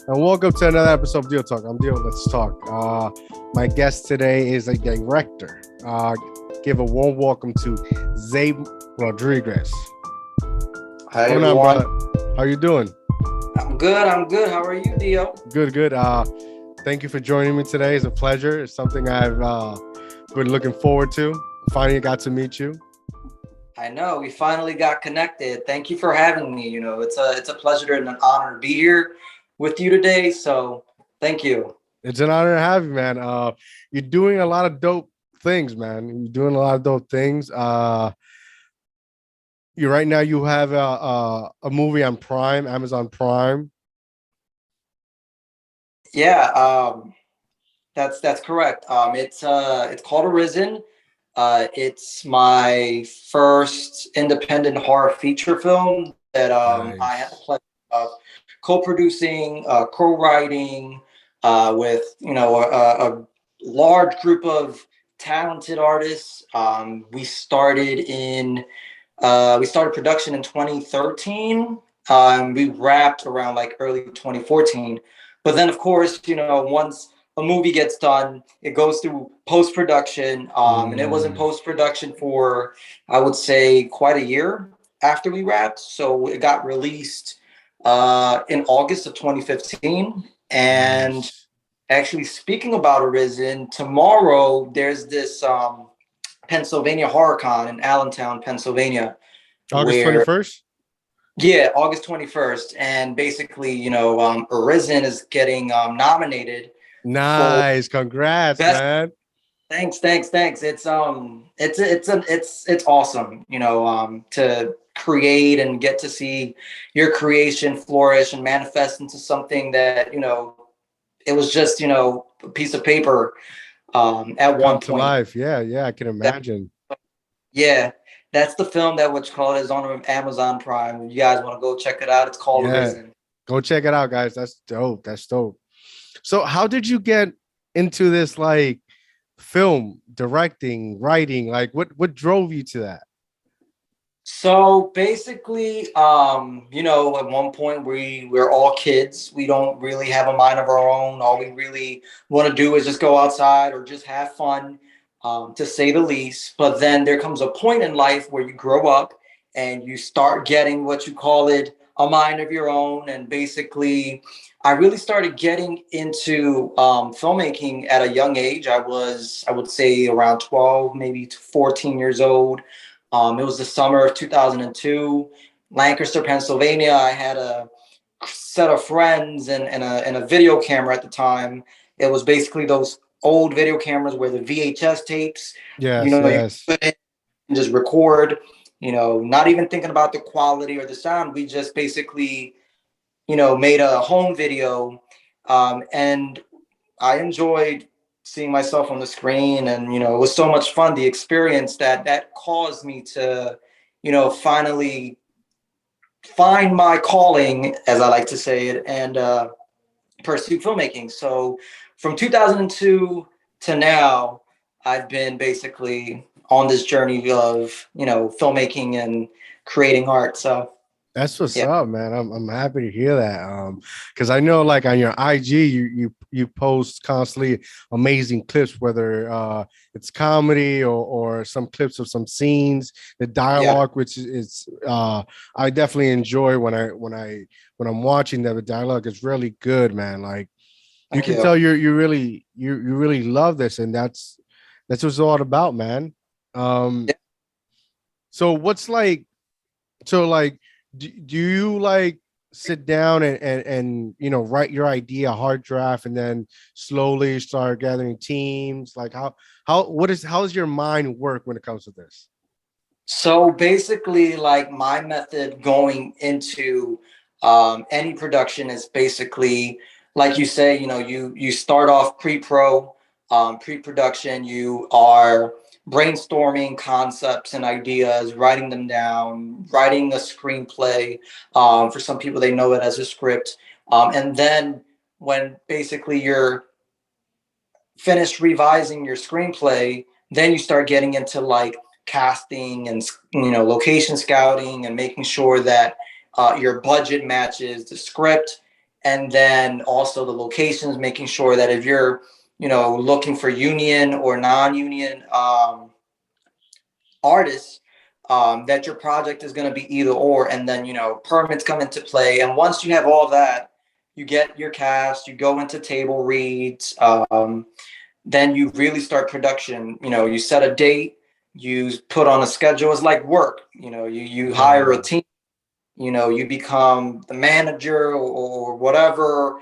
And welcome to another episode of DioTAlk. I'm Dio. Let's talk. My guest today is a director. Give a warm welcome to Zay Rodriguez. Hi What's going on, everyone. brother? How you doing? I'm good. I'm good. How are you, Dio? Good, good. Thank you for joining me today. It's a pleasure. It's something I've been looking forward to. Finally got to meet you. I know we finally got connected. Thank you for having me. You know, it's a pleasure and an honor to be here with you today. So thank you. It's an honor to have you, man. You're doing a lot of dope things, man. You're doing a lot of dope things. You right now you have a movie on Prime, Amazon Prime. Yeah, that's correct. It's called Arisen. It's my first independent horror feature film that I had the Nice. pleasure of co-producing, co-writing with a large group of talented artists. We started production in 2013. We wrapped around like early 2014. But then, of course, once a movie gets done, it goes through post production, and it was in Mm, post production for, I would say, quite a year after we wrapped. So it got released in August of 2015. And nice. actually, speaking about Arisen, tomorrow there's this Pennsylvania HorrorCon in Allentown, Pennsylvania, August where 21st? yeah, August 21st, and basically, Arisen is getting nominated for Nice. Congrats, best. man. Thanks. It's awesome, to create and get to see your creation flourish and manifest into something that it was just a piece of paper at Come one to point. life. Yeah, yeah, I can That, imagine. yeah, that's the film that what you call it is on Amazon Prime. You guys want to go check it out? It's called Yeah. Arisen. Go check it out, guys. That's dope. That's dope. So how did you get into this like film, directing, writing? Like what drove you to that? So basically, at one point we're all kids. We don't really have a mind of our own. All we really want to do is just go outside or just have fun, to say the least. But then there comes a point in life where you grow up and you start getting what you call it a mind of your own. And basically, I really started getting into filmmaking at a young age. I would say, around 12, maybe 14 years old. It was the summer of 2002, Lancaster, Pennsylvania. I had a set of friends and a video camera at the time. It was basically those old video cameras where the VHS tapes, Yes, you yes. put it and just record, not even thinking about the quality or the sound. We just basically, made a home video. And I enjoyed seeing myself on the screen, and it was so much fun. The experience that caused me to, finally find my calling, as I like to say it, and pursue filmmaking. So from 2002 to now, I've been basically on this journey of filmmaking and creating art. So That's what's yeah, up, man. I'm happy to hear that. Because I know like on your IG, you post constantly amazing clips, whether it's comedy or some clips of some scenes, the yeah. dialogue, which is I definitely enjoy when I'm watching that. The dialogue is really good, man. Like you Thank can you. tell you really love this, and that's what it's all about, man. Um, Yeah. so what's like so like do you like sit down and write your idea hard draft and then slowly start gathering teams like how's your mind work when it comes to this? So basically, like my method going into any production is basically, like you say, you start off pre-pro, pre-production. You are brainstorming concepts and ideas, writing them down, writing a screenplay. For some people, they know it as a script. And then when basically you're finished revising your screenplay, then you start getting into like casting and location scouting and making sure that your budget matches the script. and then also the locations, making sure that if you're, looking for union or non-union artists, that your project is going to be either or, and then permits come into play. And once you have all that, you get your cast, you go into table reads, then you really start production. You set a date, you put on a schedule. It's like work. You hire a Yeah. team. You become the manager or whatever,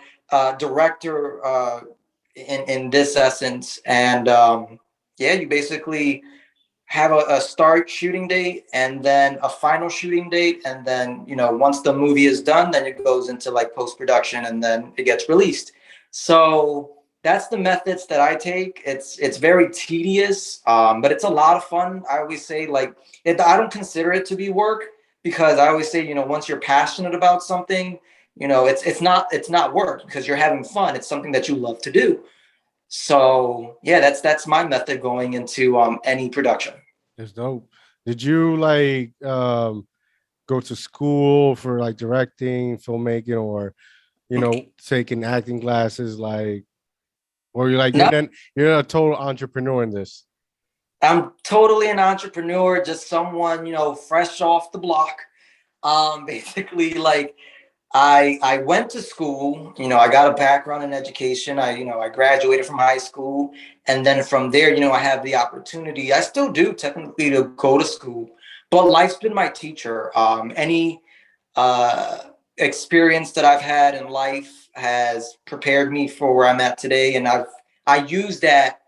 director, in this essence. And yeah, you basically have a start shooting date and then a final shooting date, and then once the movie is done, then it goes into like post-production, and then it gets released. So that's the methods that I take. It's very tedious, but it's a lot of fun. I always say, like, I don't consider it to be work, because I always say, once you're passionate about something, it's not work, because you're having fun. It's something that you love to do. So yeah, that's my method going into any production. It's dope. Did you like go to school for like directing, filmmaking, or taking acting classes, like, or you're like No, you're a total entrepreneur in this? I'm totally an entrepreneur, just someone, fresh off the block. Basically, like, I went to school, I got a background in education. I graduated from high school, and then from there, I have the opportunity. I still do technically to go to school, but life's been my teacher. Any uh, experience that I've had in life has prepared me for where I'm at today, and I use that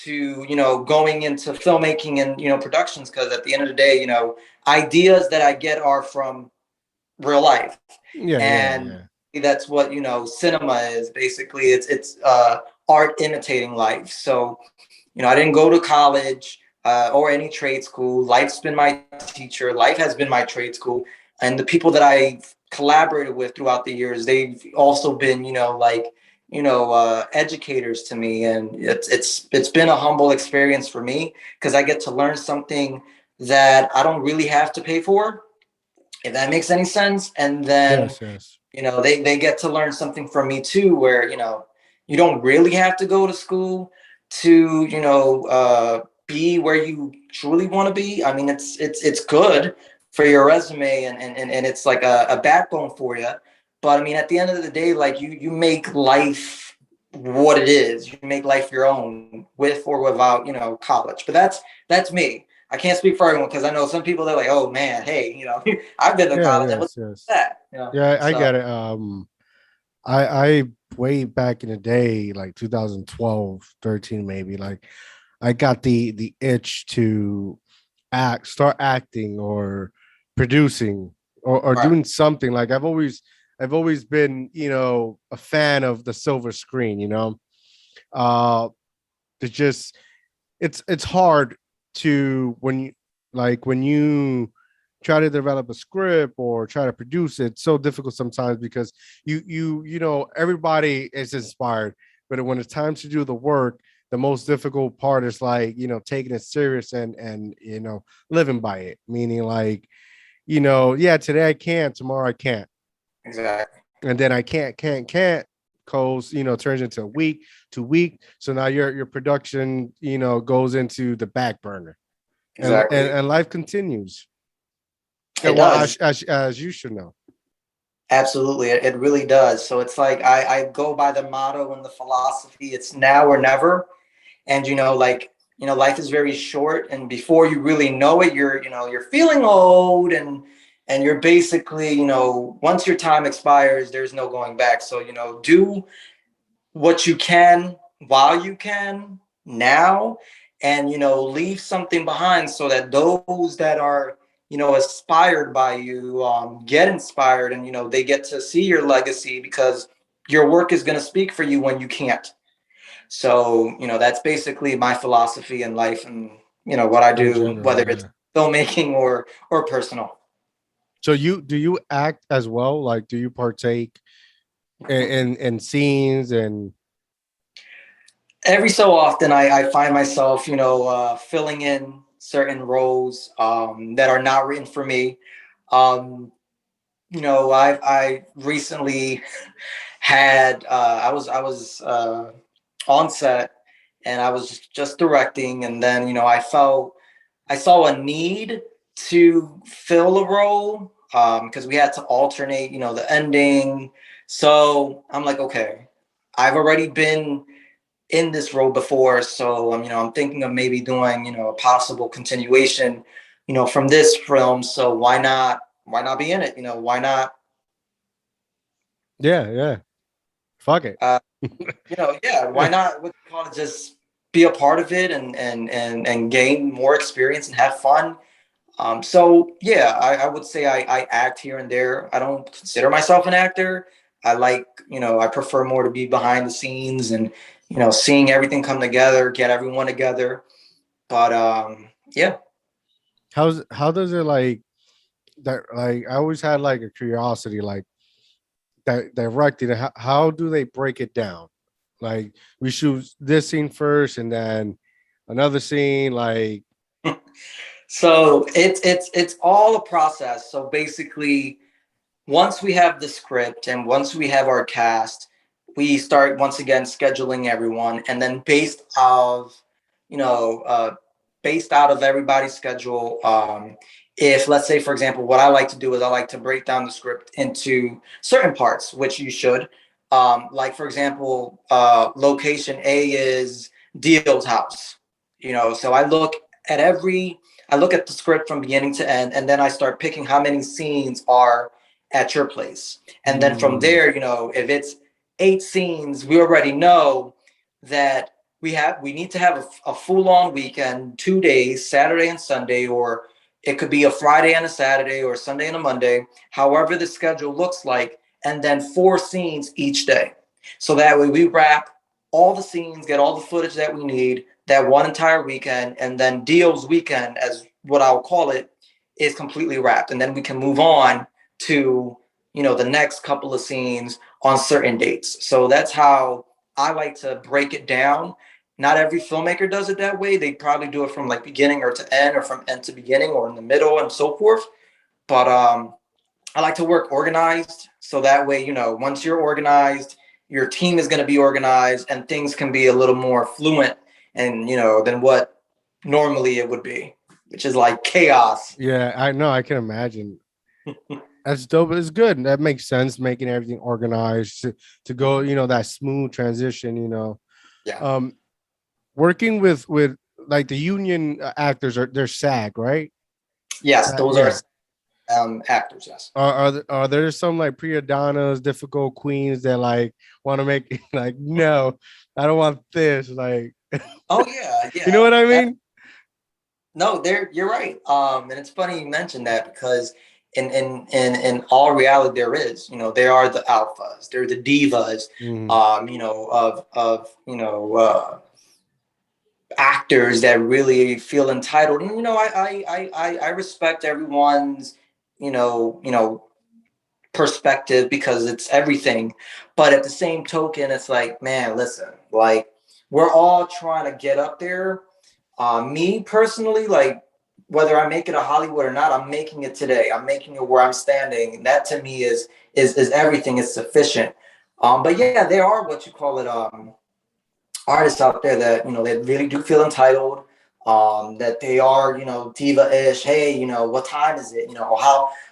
to going into filmmaking and productions, because at the end of the day, ideas that I get are from real life. Yeah, yeah, And yeah. that's what cinema is. Basically, it's art imitating life. So I didn't go to college or any trade school. Life's been my teacher. Life has been my trade school. And the people that I've collaborated with throughout the years, they've also been, like, educators to me. And it's been a humble experience for me, because I get to learn something that I don't really have to pay for, if that makes any sense. And then Yes, yes. they get to learn something from me too, where you don't really have to go to school to be where you truly want to be. I mean, it's good for your resume, and it's like a backbone for you. But I mean, at the end of the day, like, you make life what it is. You make life your own, with or without college. But that's me. I can't speak for everyone, because I know some people, they're like, oh man, hey, I've been to Yeah, college. What's yes, yes. that? Yeah, I So get it. I way back in the day, like 2012, 13 maybe, like I got the itch to start acting or producing or right. doing something. Like I've always been, a fan of the silver screen. Uh it's just it's hard to when you try to develop a script or try to produce it. It's so difficult sometimes because everybody is inspired, but when it's time to do the work, the most difficult part is like taking it serious and living by it, meaning like yeah, today I can, tomorrow I can't, Exactly. and then I can't goes turns into a week, 2 week. So now your production goes into the back burner, and and, Exactly. and life continues. It And well, does. as you should know. Absolutely. It really does. So it's like I go by the motto and the philosophy, it's now or never. And like, life is very short, and before you really know it, you're feeling old, and you're basically, once your time expires, there's no going back. So do what you can while you can now, and leave something behind, so that those that are inspired by you get inspired, and they get to see your legacy, because your work is going to speak for you when you can't. So that's basically my philosophy in life, and what I In do, general, whether it's yeah. filmmaking or personal. So do you act as well? Like, do you partake in scenes and? Every so often, I find myself filling in certain roles that are not written for me. I recently had I was on set, and I was just directing, and then I saw a need to fill a role, because we had to alternate, the ending. So I'm like, okay, I've already been in this role before, so I'm thinking of maybe doing, a possible continuation, from this film. So why not be in it? Why not? Yeah, yeah. Fuck it. Uh, yeah, why not? What you call it? Just be a part of it, and gain more experience and have fun. So yeah, I would say I act here and there. I don't consider myself an actor. I prefer more to be behind the scenes, and seeing everything come together, get everyone together. But yeah. How does it like that? Like I always had like a curiosity, like that directing. How do they break it down? Like we shoot this scene first, and then another scene. Like So it's all a process. So basically, once we have the script and once we have our cast, we start once again scheduling everyone, and then you know, uh, based out of everybody's schedule. If, let's say, for example, what I like to do is I like to break down the script into certain parts, which you should. Like for example, location A is Dio's house. So I look at the script from beginning to end, and then I start picking how many scenes are at your place. And then from mm, there, if it's 8 scenes, we already know that we need to have a full on weekend, 2 days, Saturday and Sunday, or it could be a Friday and a Saturday, or a Sunday and a Monday, however the schedule looks like, and then 4 scenes each day. So that way we wrap all the scenes, get all the footage that we need that one entire weekend, and then Dio's weekend, as what I'll call it, is completely wrapped. And then we can move on to the next couple of scenes on certain dates. So that's how I like to break it down. Not every filmmaker does it that way. They probably do it from like beginning or to end, or from end to beginning, or in the middle, and so forth. But I like to work organized, so that way, once you're organized, your team is going to be organized, and things can be a little more fluent, and than what normally it would be, which is like chaos. yeah, I know. I can imagine. That's dope. It's good. That makes sense. Making everything organized to go, that smooth transition. Yeah. Um, working with like the union actors they're SAG, right? Yes, those are Yeah. actors. Yes. Are there some like primadonnas, difficult queens that like want to make like no, I don't want this. Like, Oh yeah, you know yeah. what I mean? No, you're right. And it's funny you mentioned that, because in all reality, there are the alphas, there are the divas, Mm, of actors that really feel entitled. And I respect everyone's perspective, because it's everything. But at the same token, it's like, man, listen, like, we're all trying to get up there. Me personally, like, whether I make it a Hollywood or not, I'm making it today. I'm making it where I'm standing. And that to me is everything. Is sufficient. But yeah, there are, what you call it, artists out there that they really do feel entitled, that they are diva-ish. Hey, what time is it?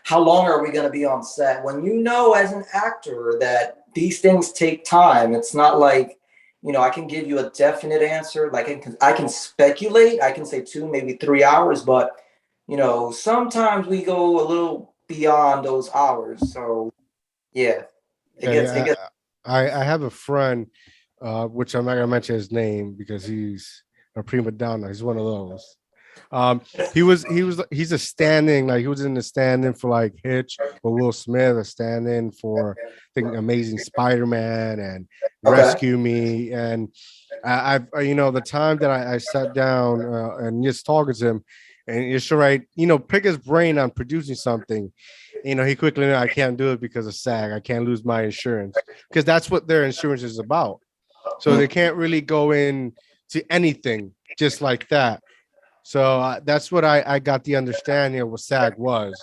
How long are we going to be on set? When as an actor, that these things take time. It's not like I can give you a definite answer. Like, I can speculate. I can say 2, maybe 3 hours, but sometimes we go a little beyond those hours. So yeah, it yeah, gets it yeah. gets I have a friend, which I'm not gonna mention his name because he's a prima donna. He's one of those. Um, he's a stand-in, like he was in the stand-in for like Hitch or Will Smith, a stand-in for I think Amazing Spider-Man and okay. Rescue Me. And I've the time that I sat down and just talking to him, and you're sure right, pick his brain on producing something. He quickly knew I can't do it because of SAG. I can't lose my insurance because that's what their insurance is about. So they can't really go in to anything just like that. So that's what I got the understanding of what SAG was.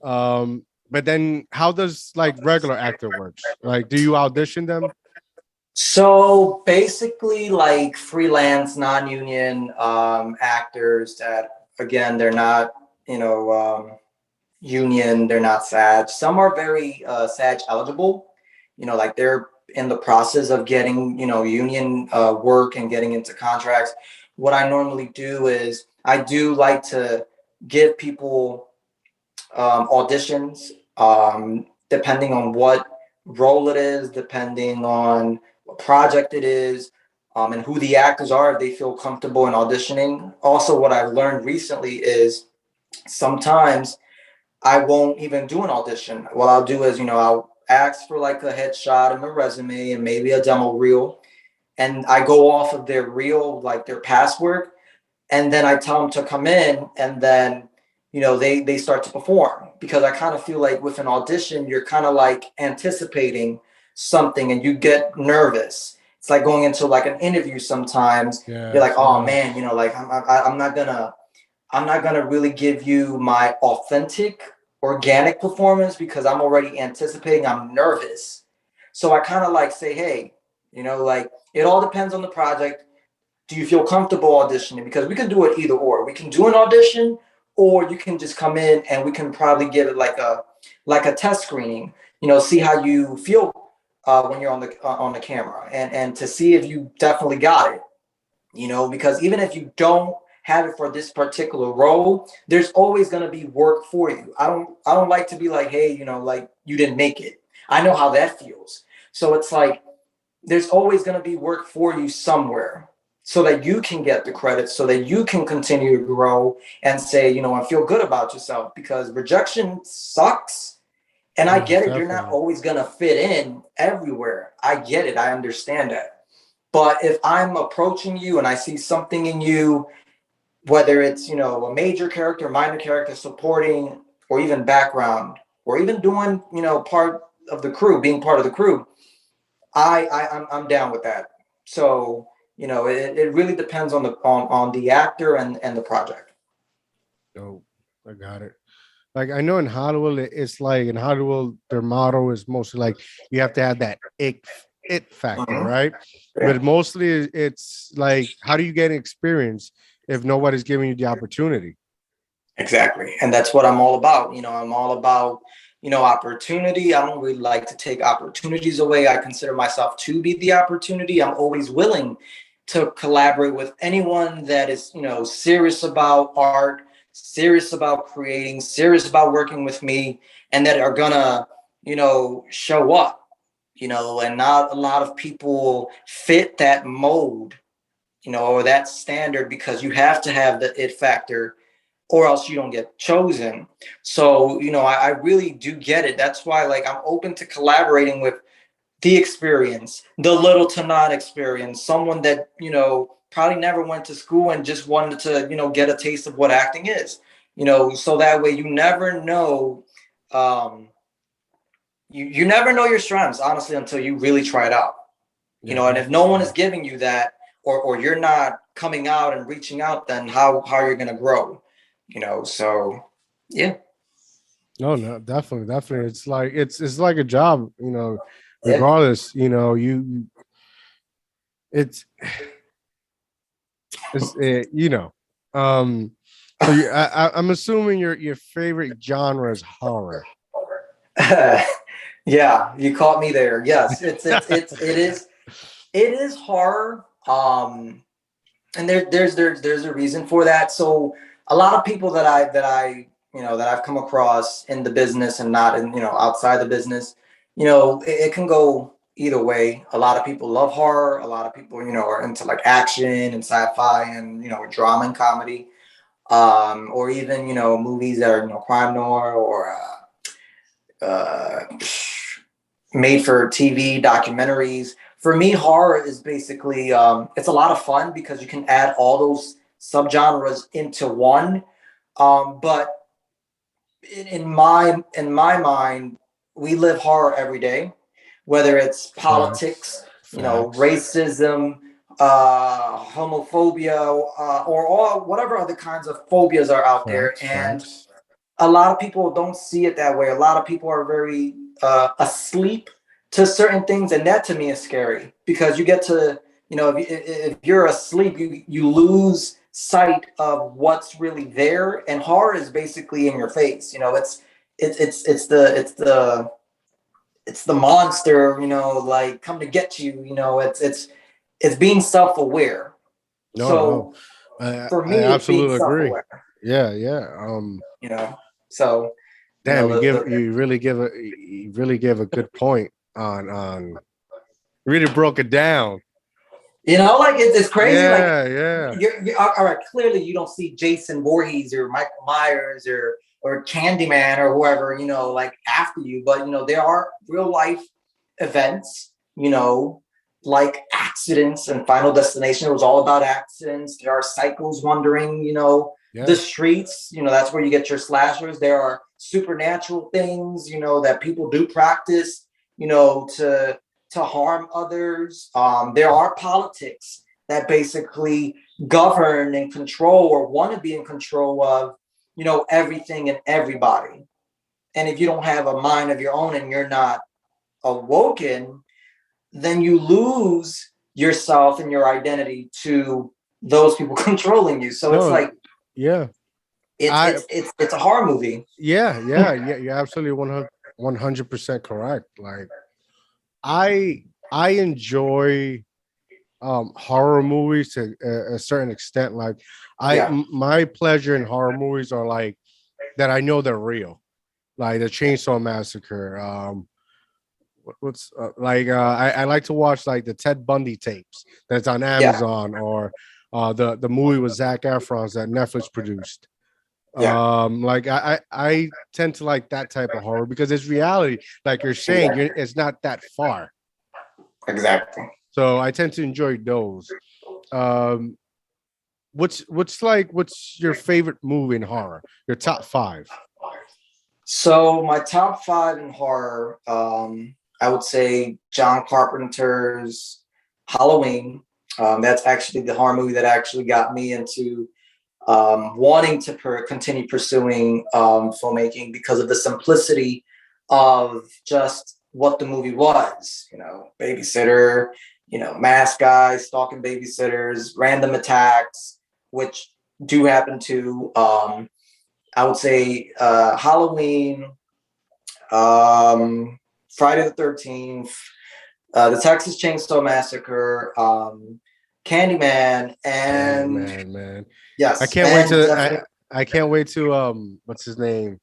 Um, But then how does like regular actor works? Like, do you audition them? So basically, like freelance, non-union actors that, again, they're not, you know, union, they're not SAG. Some are very SAG eligible, like they're in the process of getting, union work and getting into contracts. What I normally do is I do like to give people auditions, depending on what role it is, depending on what project it is, and who the actors are, if they feel comfortable in auditioning. Also, what I've learned recently is sometimes I won't even do an audition. What I'll do is, I'll ask for like a headshot and a resume and maybe a demo reel. And I go off of their reel, like their past work, and then I tell them to come in, and then they start to perform, because I kind of feel like with an audition you're kind of like anticipating something and you get nervous. It's like going into like an interview. Sometimes you're like, Yes, oh yes. man, like I'm not gonna really give you my authentic organic performance because I'm already anticipating, I'm nervous. So I kind of like say, hey, like it all depends on the project. Do you feel comfortable auditioning? Because we can do it either or. We can do an audition, or you can just come in and we can probably give it like a test screening. See how you feel when you're on the camera, and to see if you definitely got it. Because even if you don't have it for this particular role, there's always going to be work for you. I don't like to be like, hey, like you didn't make it. I know how that feels. So it's like there's always going to be work for you somewhere, so that you can get the credit, so that you can continue to grow and say, and feel good about yourself, because rejection sucks. And I Yes, get it. You're not definitely. always going to fit in everywhere. I get it. I understand that. But if I'm approaching you and I see something in you, whether it's, a major character, minor character, supporting, or even background, or even doing, part of the crew, being part of the crew, I'm down with that. So, it really depends on the actor and the project. Oh, I got it. Like I know in Hollywood, it's like in Hollywood, their motto is mostly like you have to have that it factor, Mhm. right? Yeah. But mostly it's like how do you get experience if nobody's giving you the opportunity? Exactly. And that's what I'm all about. I'm all about, opportunity. I don't really like to take opportunities away. I consider myself to be the opportunity. I'm always willing to collaborate with anyone that is, serious about art, serious about creating, serious about working with me, and that are gonna, show up, and not a lot of people fit that mold, or that standard, because you have to have the it factor or else you don't get chosen. So, I really do get it. That's why, like, I'm open to collaborating with the experience, the little to not experience, someone that, probably never went to school and just wanted to, get a taste of what acting is, so that way you never know, um, you never know your strengths, honestly, until you really try it out. Yeah, And if no definitely. one is Yeah. giving you that, or you're not coming out and reaching out, then how you're gonna grow, so yeah. No, no, definitely, definitely. It's like a job, Yeah. regardless, it's it's um so I'm assuming your favorite genre is horror. Yeah, you caught me there. Yes, it is horror. And there's a reason for that. So a lot of people that I've come across in the business and not in, outside the business, it can go either way. A lot of people love horror. A lot of people, are into like action and sci-fi and, drama and comedy, or even, movies that are, crime noir, or uh, made for TV documentaries. For me, horror is basically, it's a lot of fun because you can add all those subgenres into one. But in my mind, we live horror every day, whether it's Facts. politics, Facts. racism, homophobia, or all whatever other kinds of phobias are out there. Facts. And Facts. a lot of people don't see it that way. A lot of people are very asleep to certain things, and that to me is scary because you get to, you know, if you're asleep, you lose sight of what's really there, and horror is basically in your face. You know, it's the monster. You know, like come to get you. You know, it's being self-aware. No, no, So for I me, it's being absolutely agree. self-aware. Yeah, yeah. You know, so you know Damn, the you really give a good point on really broke it down. you know, like it's crazy. Like Yeah, yeah. you're all right. Clearly, you don't see Jason Voorhees or Michael Myers or Candyman or whoever, you know, like after you. But you know, there are real life events. You know, like accidents and Final Destination. It was all about accidents. There are cycles wandering. You know, the Yeah. streets. You know, that's where you get your slashers. There are supernatural things. You know, that people do practice. You know, to harm others. There are politics that basically govern and control or want to be in control of, you know, everything and everybody. And if you don't have a mind of your own and you're not awoken, then you lose yourself and your identity to those people controlling you. So it's No, like yeah. it's I it's it's it's a horror movie. yeah, yeah, yeah. You're absolutely 100% correct. Like I enjoy horror movies to a certain extent. Like Yeah, my pleasure in horror movies are like that I know they're real. Like the Chainsaw Massacre. What's I like to watch like the Ted Bundy tapes that's on yeah, Amazon, or the movie with Zach Efron's that Netflix produced. yeah, Like I tend to like that type of horror because it's reality. Like you're saying, exactly, it's not that far. exactly. So I tend to enjoy those. Um, what's your favorite movie in horror? Your top five? So my top five in horror, I would say John Carpenter's Halloween. That's actually the horror movie that actually got me into wanting to continue pursuing filmmaking because of the simplicity of just what the movie was. You know, babysitter, you know, mask guys, stalking babysitters, random attacks, which do happen to. I would say Halloween, Friday the 13th, the Texas Chainsaw Massacre, Candyman, and Candyman, man. I yes, can't wait and to definitely I can't wait to what's his name?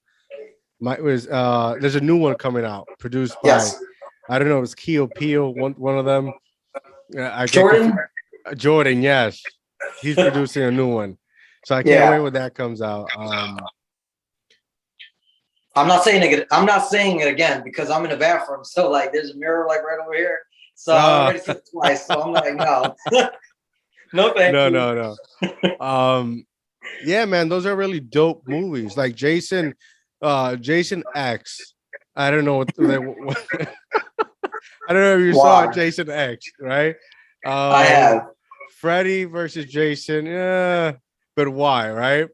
My was there's a new one coming out produced by, yes, I don't know, it's Keo Peel, one of them. I get confused. Jordan. Jordan, yes. He's producing a new one. So I can't wait Yeah, when that comes out. I'm not saying it. I'm not saying it again because I'm in the bathroom. So like, there's a mirror like right over here. So I uh already seen it twice. So I'm like, no, no, thank no, you. no, no. Yeah, man, those are really dope movies. Like Jason X. I don't know what I don't know if you saw Why? Jason X, right? I Um, have. Freddy versus Jason, yeah, but why, right?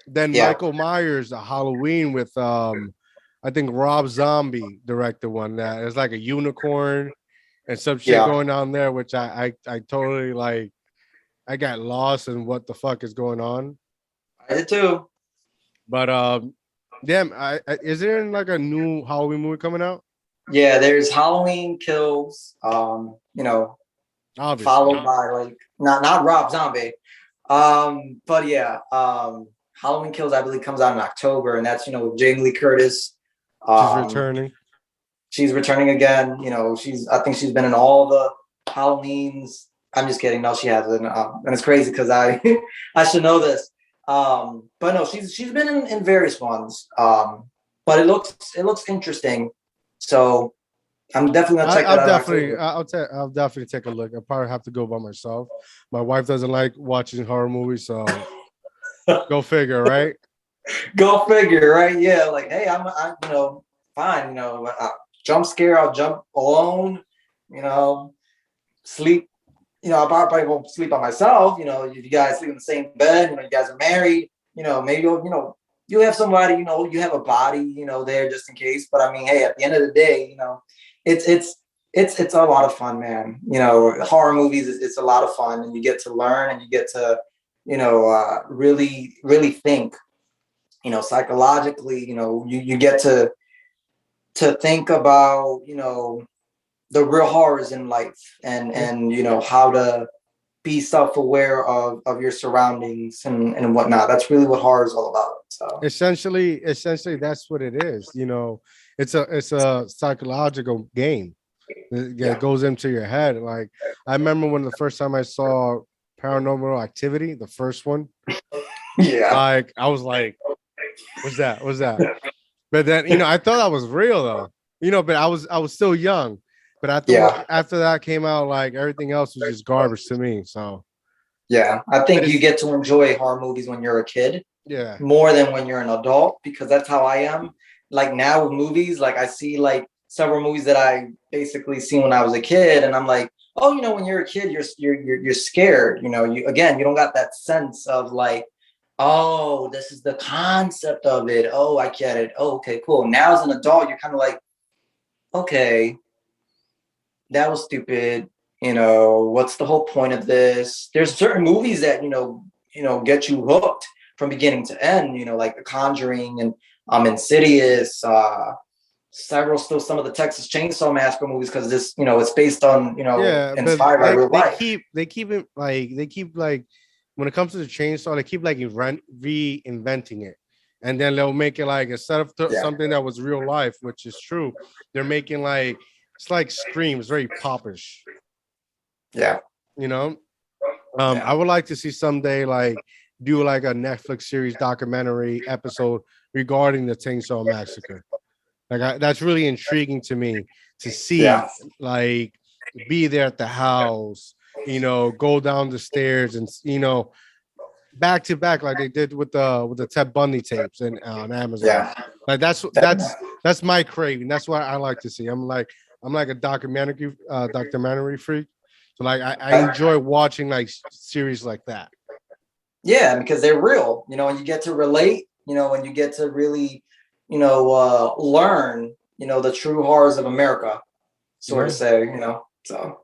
Then Yeah, Michael Myers, a Halloween with I think Rob Zombie directed one that is like a unicorn and some shit yeah. going on there, which I totally like. I got lost in what the fuck is going on. I did too. But damn, is there like a new Halloween movie coming out? Yeah, there's Halloween Kills. You know, Obviously, followed by like not Rob Zombie. But yeah, Halloween Kills I believe comes out in October, and that's, you know, with Jamie Lee Curtis. she's Um, returning. she's returning again. You know, I think she's been in all the Halloweens. I'm just kidding. No, she hasn't. And it's crazy because I I should know this. But no, she's been in various ones. But it looks interesting. So I'm definitely gonna check that out in October. I'll definitely take a look. I'll probably have to go by myself. My wife doesn't like watching horror movies, so go figure, right? Go figure, right? Yeah, like hey, I'm you know fine. You know, jump scare. I'll jump alone. You know, sleep. You know, I probably won't sleep by myself. You know, if you guys sleep in the same bed, you know, you guys are married. You know, maybe you'll, you know, you have somebody, you know, you have a body, you know, there just in case. But I mean, hey, at the end of the day, you know, it's it's it's a lot of fun, man. You know, horror movies, it's a lot of fun, and you get to learn, and you get to, you know, really think, you know, psychologically. You know, you get to think about, you know, the real horrors in life, Yeah. and you know how to be self-aware of your surroundings and whatnot. That's really what horror is all about. So Essentially, that's what it is. You know, it's a psychological game that yeah. goes into your head. Like I remember when the first time I saw Paranormal Activity, the first one, Yeah. like I was like, "What's that? What's that?" But then I thought that was real though. But I was still young. But Yeah. after that came out, like everything else was just garbage to me. So Yeah. I but think you it's get to enjoy horror movies when you're a kid yeah, more than when you're an adult, because that's how I am. Like now with movies, like I see like several movies that I basically seen when I was a kid, and I'm like, oh, you know, when you're a kid, you're scared. You know, you don't got that sense of like, oh, this is the concept of it. Oh, I get it. Oh, okay, cool. Now as an adult, you're kind of like, okay, that was stupid. You know, what's the whole point of this? There's certain movies that, get you hooked from beginning to end, you know, like The Conjuring and Insidious, several, still some of the Texas Chainsaw Massacre movies, because this, you know, it's based on, yeah. But inspired by they real they life. keep they keep it like they keep like when it comes to the chainsaw, they keep like reinventing it, and then they'll make it like instead of Yeah. something that was real life, which is true, they're making like it's like Scream. It's very popish, Yeah. you know. I Yeah. would like to see someday like do like a Netflix series documentary episode regarding the Chainsaw Massacre. That's really intriguing to me to Yeah. see, like, be there at the house, go down the stairs and back to back like they did with the Ted Bundy tapes and on Amazon. Yeah. Like that's my craving. That's what I like to see. I'm like a documentary freak. So like I enjoy watching like series like that. Yeah, because they're real, you know, and you get to relate, you know, and you get to really, learn, you know, the true horrors of America, sort of Yeah. say, you know. So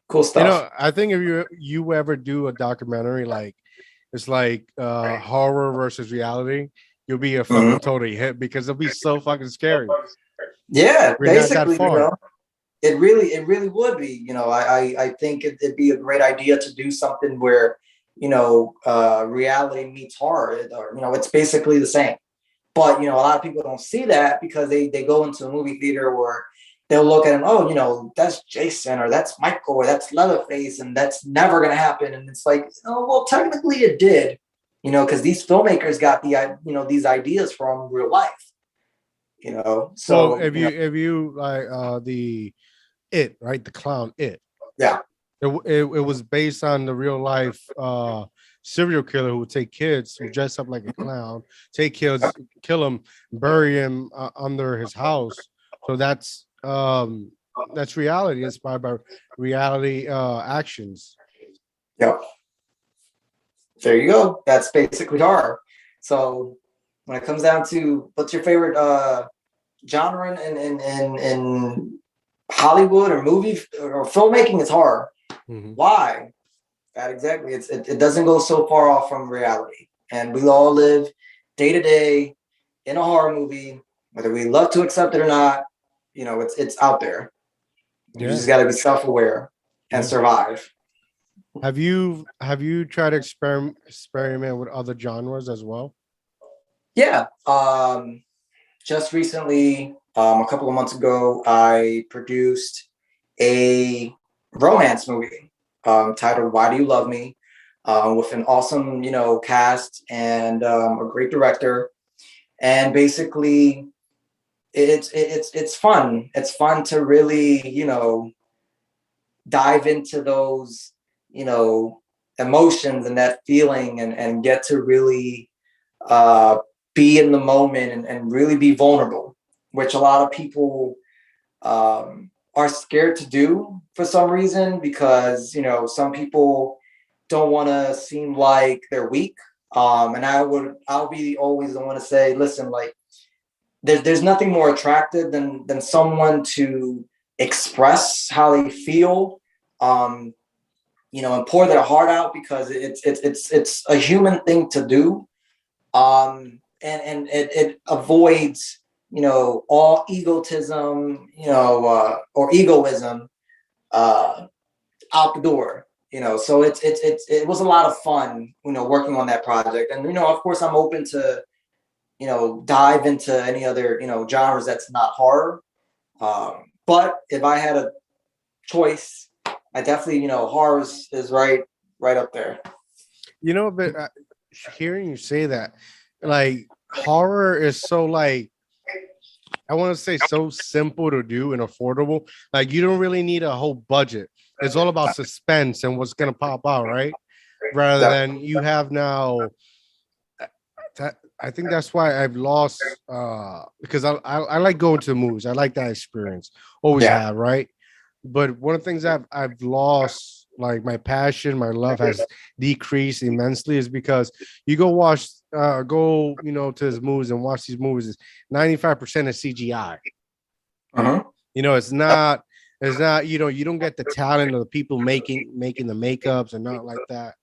cool stuff. I think if you ever do a documentary like it's like horror versus reality, you'll be a fucking Mhm. totally hit because it'll be so fucking scary. Yeah, We're not that basically, you far. know, it really would be. You know, I think it'd be a great idea to do something where, reality meets horror, or you know, it's basically the same. But you know, a lot of people don't see that because they go into a movie theater where they'll look at him, oh, you know, that's Jason or that's Michael or that's Leatherface, and that's never gonna happen. And it's like, oh, well, technically it did, you know, because these filmmakers got these ideas from real life, you know. Well, So if you like the it right the clown it yeah, it was based on the real life serial killer who would take kids who dress up like a clown, take kids, kill them, bury him under his house. So that's reality inspired by reality actions. yeah, there you go. That's basically horror. So when it comes down to what's your favorite genre in Hollywood or movie or filmmaking, is horror. Mhm. Why? That exactly. It doesn't go so far off from reality, and we all live day to day in a horror movie, whether we love to accept it or not. You know, it's out there. You Yeah, just got to be self aware and yeah. survive. Have you tried to experiment with other genres as well? Yeah. Just recently, a couple of months ago, I produced a romance movie titled "Why Do You Love Me," with an awesome, you know, cast and a great director. And basically, it's fun. It's fun to really, you know, dive into those, you know, emotions and that feeling, and get to really uh, be in the moment, and really be vulnerable, which a lot of people are scared to do for some reason, because you know some people don't want to seem like they're weak, And I'll be always the one to say, listen, like there's nothing more attractive than someone to express how they feel, um, and pour their heart out, because it's a human thing to do. And it avoids, all egotism, or egoism, uh, out the door. So it was a lot of fun, working on that project. And of course, I'm open to, dive into any other, genres that's not horror. But if I had a choice, I definitely, horror is right up there. But hearing you say that, like horror is so like I want to say so simple to do and affordable. Like you don't really need a whole budget. It's all about suspense and what's gonna pop out, right? Rather than you have now. I think that's why I've lost because I like going to the movies. I like that experience. Always Yeah. have, right? But one of the things I've lost, like my passion, my love has decreased immensely, is because you go to his movies and watch these movies. 95% is CGI. Uh-huh. It's not you don't get the talent of the people making the makeups and not like that.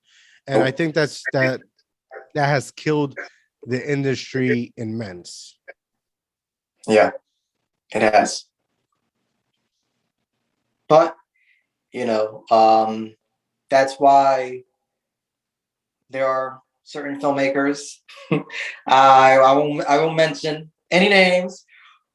And I think that has killed the industry immense. Yeah, it has. But you know, that's why there are certain filmmakers. I won't mention any names,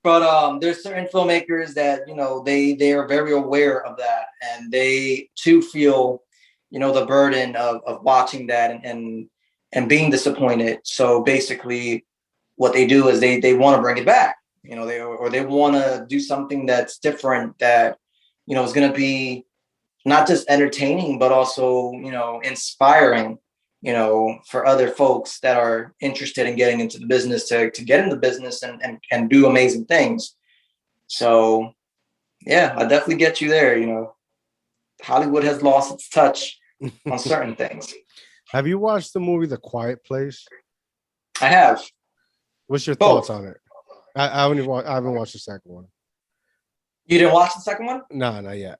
but there's certain filmmakers that they are very aware of that, and they too feel the burden of watching that and being disappointed. So basically, what they do is they want to bring it back. They want to do something that's different, that is going to be not just entertaining, but also, inspiring, for other folks that are interested in getting into the business to get in the business and do amazing things. So yeah, I definitely get you there. Hollywood has lost its touch on certain things. Have you watched the movie The Quiet Place? I have What's your thoughts both. on it? I haven't watched the second one. You didn't watch the second one? No, not yet.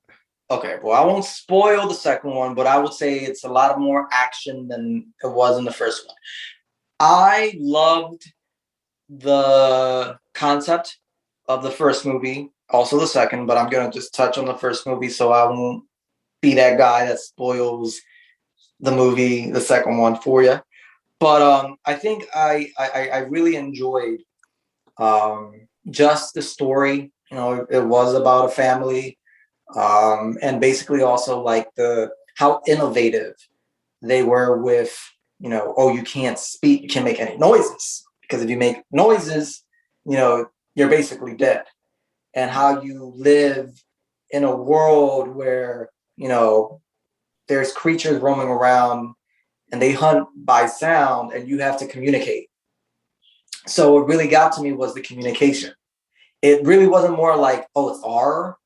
Okay, well, I won't spoil the second one, but I would say it's a lot more action than it was in the first one. I loved the concept of the first movie, also the second, but I'm going to just touch on the first movie so I won't be that guy that spoils the movie, the second one for you. But I think I really enjoyed just the story. It was about a family, and basically also like how innovative they were with, oh, you can't speak, you can't make any noises, because if you make noises, you're basically dead. And how you live in a world where, there's creatures roaming around and they hunt by sound and you have to communicate. So what really got to me was the communication. It really wasn't more like, oh, it's horror.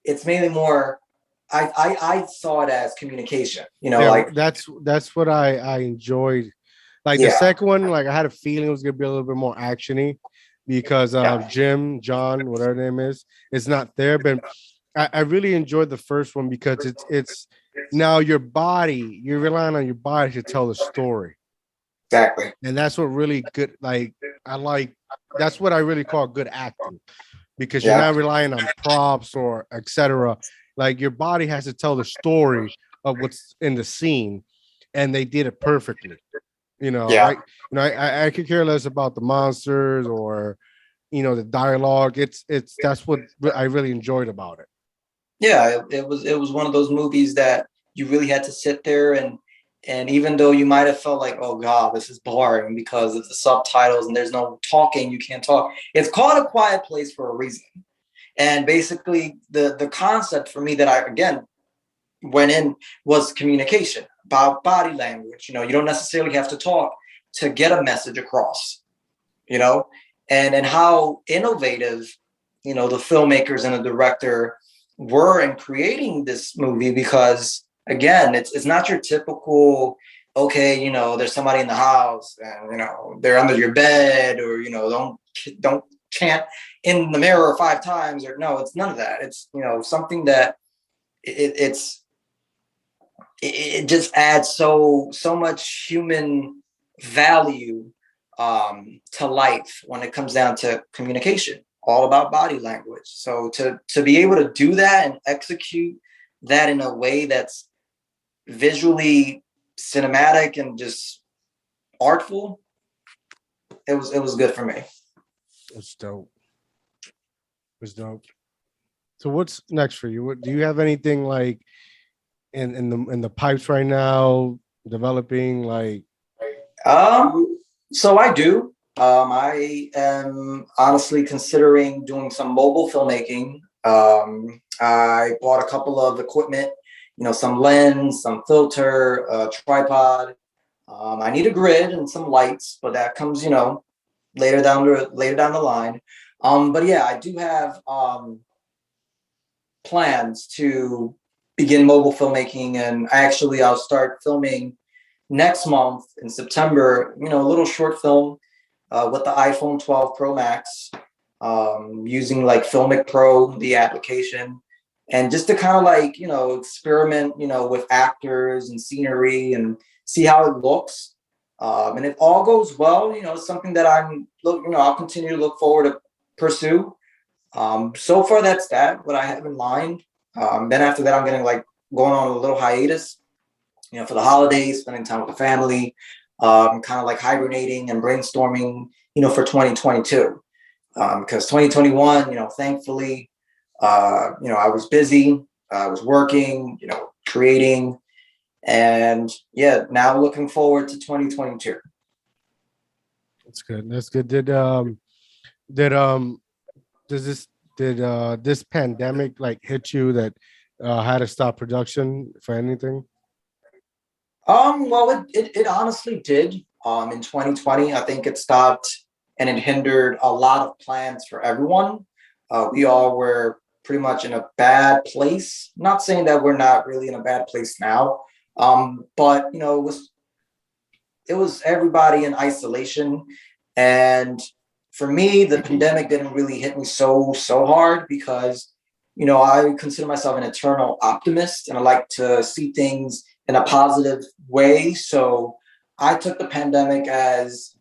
It's mainly more, I saw it as communication, Yeah, like, that's what I enjoyed. Like the yeah, second one, like I had a feeling it was gonna be a little bit more actiony because yeah, John, whatever the name is not there. But I really enjoyed the first one because it's now you're relying on your body to tell the story. exactly. And that's what really good, like I like that's what I really call good acting, because you're Yeah, not relying on props or etc. Like your body has to tell the story of what's in the scene, and they did it perfectly. yeah, I could care less about the monsters or the dialogue. It's that's what I really enjoyed about it. yeah. It was one of those movies that you really had to sit there and even though you might have felt like, oh god, this is boring because of the subtitles and there's no talking, you can't talk. It's called A Quiet Place for a reason. And basically, the concept for me that I again went in was communication about body language. You don't necessarily have to talk to get a message across. You know, and how innovative the filmmakers and the director were in creating this movie, because again, it's not your typical okay, there's somebody in the house and they're under your bed, or don't chant in the mirror 5 times, or no, it's none of that. It's something that it's it just adds so much human value to life when it comes down to communication, all about body language. So to be able to do that and execute that in a way that's visually cinematic and just artful, it was good for me. It's dope. It's dope. So what's next for you? What do you have anything like in the pipes right now, developing like? So I do. I am honestly considering doing some mobile filmmaking. I bought a couple of equipment, some lens, some filter, a tripod. I need a grid and some lights, but that comes, later down the line. But yeah, I do have plans to begin mobile filmmaking, and actually I'll start filming next month in September, a little short film with the iPhone 12 Pro Max, using like Filmic Pro, the application, and just to kind of like, experiment, with actors and scenery and see how it looks. And if all goes well, it's something that I'll continue to look forward to pursue. So far, that's what I have in mind. Then after that, I'm getting like going on a little hiatus, for the holidays, spending time with the family, kind of like hibernating and brainstorming, for 2022. Because 2021, thankfully, I was busy, I was working, creating, and yeah, now looking forward to 2022. That's good. That's good. Did does this did this pandemic like hit you that had to stop production for anything? Well, it honestly did. In 2020, I think it stopped and it hindered a lot of plans for everyone. We all were pretty much in a bad place. Not saying that we're not really in a bad place now, but it was everybody in isolation, and for me, the pandemic didn't really hit me so hard because I consider myself an eternal optimist, and I like to see things in a positive way. So I took the pandemic as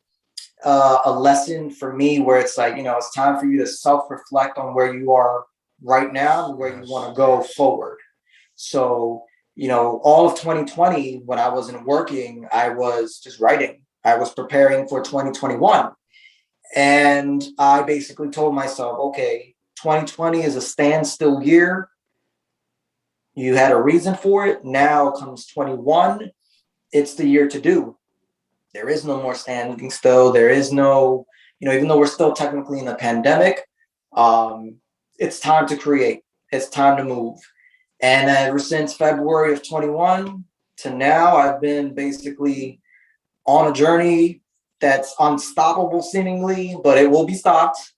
a lesson for me, where it's like, it's time for you to self-reflect on where you are right now and where you want to Yes. go forward. So, all of 2020, when I wasn't working, I was just writing. I was preparing for 2021. And I basically told myself, okay, 2020 is a standstill year. You had a reason for it. Now comes 21. It's the year to do. There is no more standing still. There is no, even though we're still technically in a pandemic, um, it's time to create. It's time to move. And ever since February of 21 to now, I've been basically on a journey that's unstoppable seemingly, but it will be stopped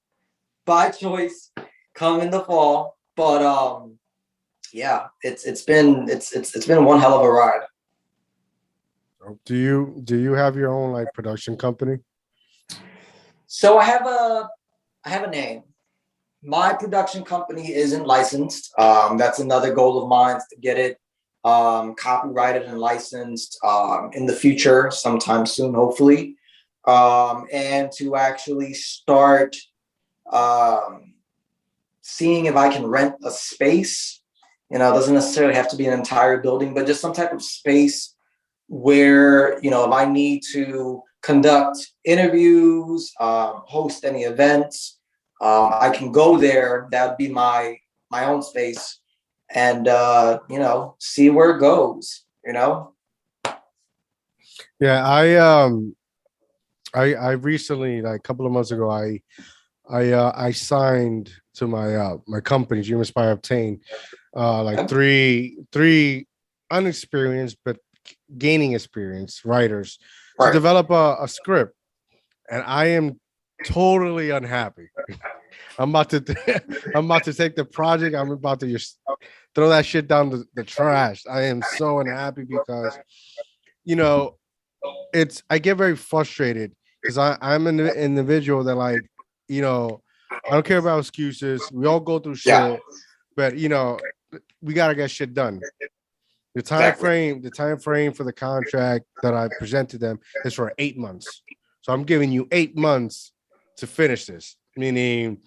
by choice come in the fall. But yeah, it's been one hell of a ride. Do you have your own like production company? So I have a name. My production company isn't licensed. That's another goal of mine, is to get it copyrighted and licensed in the future, sometime soon, hopefully, and to actually start um, seeing if I can rent a space. It doesn't necessarily have to be an entire building, but just some type of space where, if I need to conduct interviews, host any events, I can go there. That'd be my own space, and see where it goes. Yeah, I recently, like a couple of months ago, I signed to my company, Dream Aspire Obtain, like three unexperienced but gaining experience writers to Right. develop a script, and I am totally unhappy. I'm about to I'm about to take the project. I'm about to just throw that shit down the trash. I am so unhappy because it's I get very frustrated because I'm an individual that like, you know, I don't care about excuses. We all go through Yeah, shit, but you know, we gotta get shit done. exactly. The time frame for the contract that I presented them is for 8 months. So I'm giving you 8 months to finish this, meaning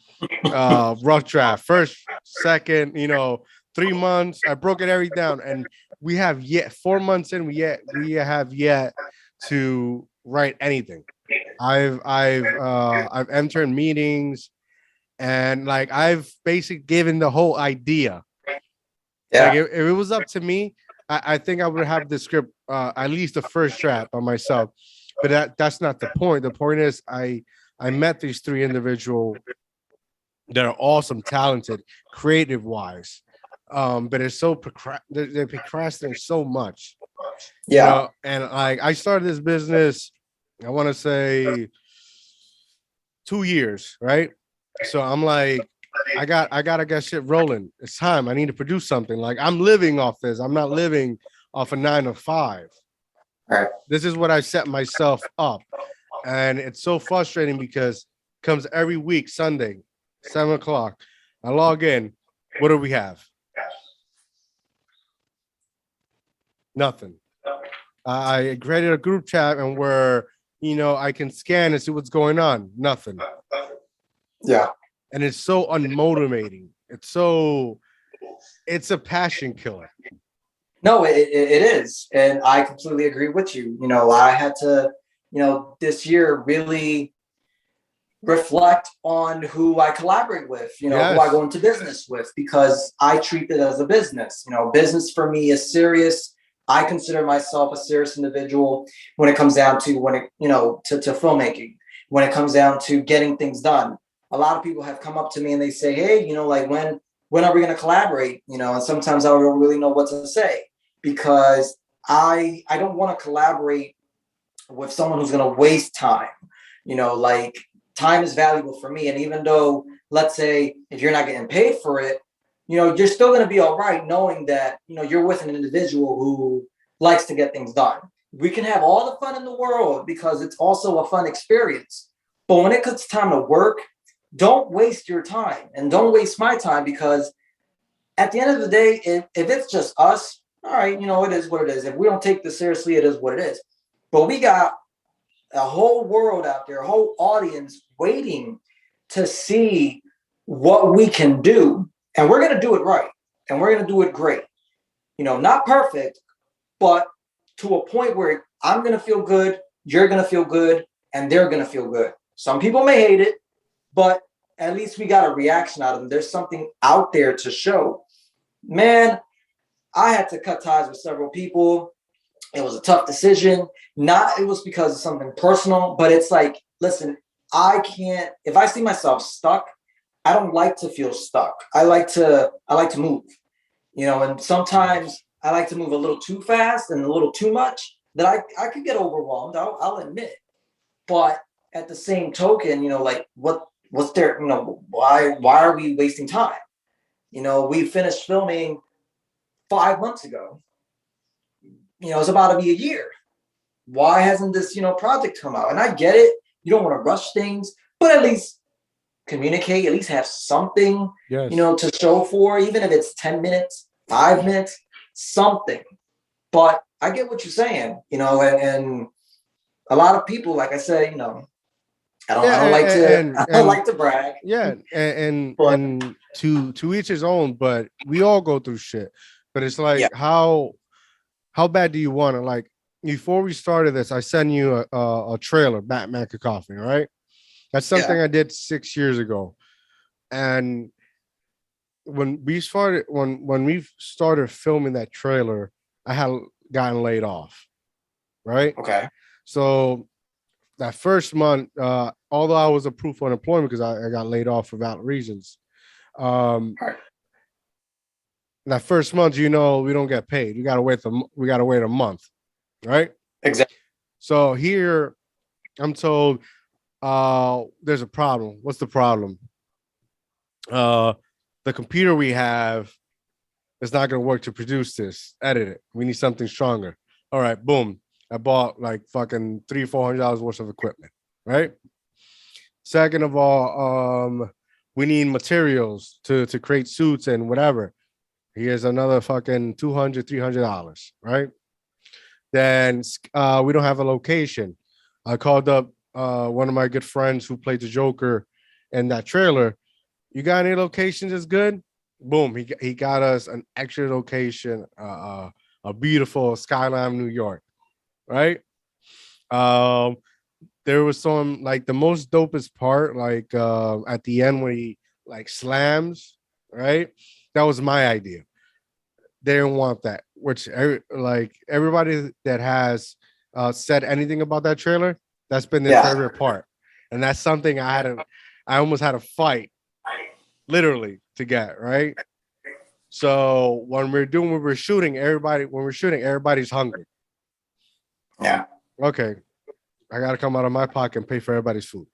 rough draft, first, second, 3 months. I broke it every down, and we have yet 4 months in. We have yet to write anything. I've entered meetings, and like I've basically given the whole idea. Like Yeah, if it was up to me, I think I would have the script at least the first draft by myself. But that's not the point. The point is I met these three individual that are awesome, talented, creative wise. But it's so they procrastinate so much, yeah. and like I started this business, I want to say 2 years, right? So I'm like, I gotta get shit rolling. It's time. I need to produce something. Like I'm living off this. I'm not living off a 9 to 5. All right. This is what I set myself up. And it's so frustrating because it comes every week, Sunday, 7 o'clock. I log in. What do we have? Nothing. I created a group chat and where I can scan and see what's going on. Nothing. Yeah. And it's so unmotivating. It's a passion killer. No, it is. And I completely agree with you. I had to, this year really reflect on who I collaborate with, who I Yes. go into business with, because I treat it as a business. Business for me is serious. I consider myself a serious individual when it comes down to to filmmaking, when it comes down to getting things done. A lot of people have come up to me and they say, hey, like when are we going to collaborate? And sometimes I don't really know what to say, because I don't want to collaborate with someone who's going to waste time. Like, time is valuable for me. And even though, let's say, if you're not getting paid for it, you're still going to be all right knowing that, you're with an individual who likes to get things done. We can have all the fun in the world because it's also a fun experience. But when it comes time to work, don't waste your time and don't waste my time, because at the end of the day, if it's just us, all right, it is what it is. If we don't take this seriously, it is what it is. But we got a whole world out there, a whole audience waiting to see what we can do. And we're going to do it right. And we're going to do it great. Not perfect, but to a point where I'm going to feel good, you're going to feel good, and they're going to feel good. Some people may hate it, but at least we got a reaction out of them. There's something out there to show. Man, I had to cut ties with several people. It was a tough decision. Not it was because of something personal, but it's like, listen, I can't, if I see myself stuck, I don't like to feel stuck. I like to move, and sometimes I like to move a little too fast and a little too much, that I could get overwhelmed. I'll admit. But at the same token, like what's there, why are we wasting time? We finished filming 5 months ago. It's about to be a year. Why hasn't this project come out? And I get it, you don't want to rush things, but at least communicate, at least have something Yes. to show for, even if it's 10 minutes, 5 minutes, something. But I get what you're saying, and a lot of people, like I said, I don't Yeah, like to I don't and like to brag, yeah, but and to each his own, but we all go through shit. But it's like yeah, how bad do you want it? Like before we started this, I sent you a trailer, Batman Cacophony, right? That's yeah, something I did 6 years ago. And when we started filming that trailer, I had gotten laid off, right? okay, So that first month, although I was approved for unemployment because I got laid off for valid reasons, all right, that first month, we don't get paid. We gotta wait a month, right? exactly, So here I'm told there's a problem. What's the problem? Uh the computer we have is not gonna work to produce this. Edit it. We need something stronger. All right, boom. I bought like fucking $300-400 worth of equipment, right? Second of all, we need materials to create suits and whatever. Here's another fucking $200-300, right? Then we don't have a location. I called up one of my good friends who played the Joker in that trailer. You got any locations that's good? Boom, he got us an extra location, a beautiful skyline, New York, right? Um, there was some like the most dopest part, like at the end when he like slams, right? That was my idea. They didn't want that, which like everybody that has said anything about that trailer, that's been their Yeah. favorite part, and that's something I almost had to fight literally to get right. So when we're shooting, everybody's hungry. Yeah. Okay, I got to come out of my pocket and pay for everybody's food,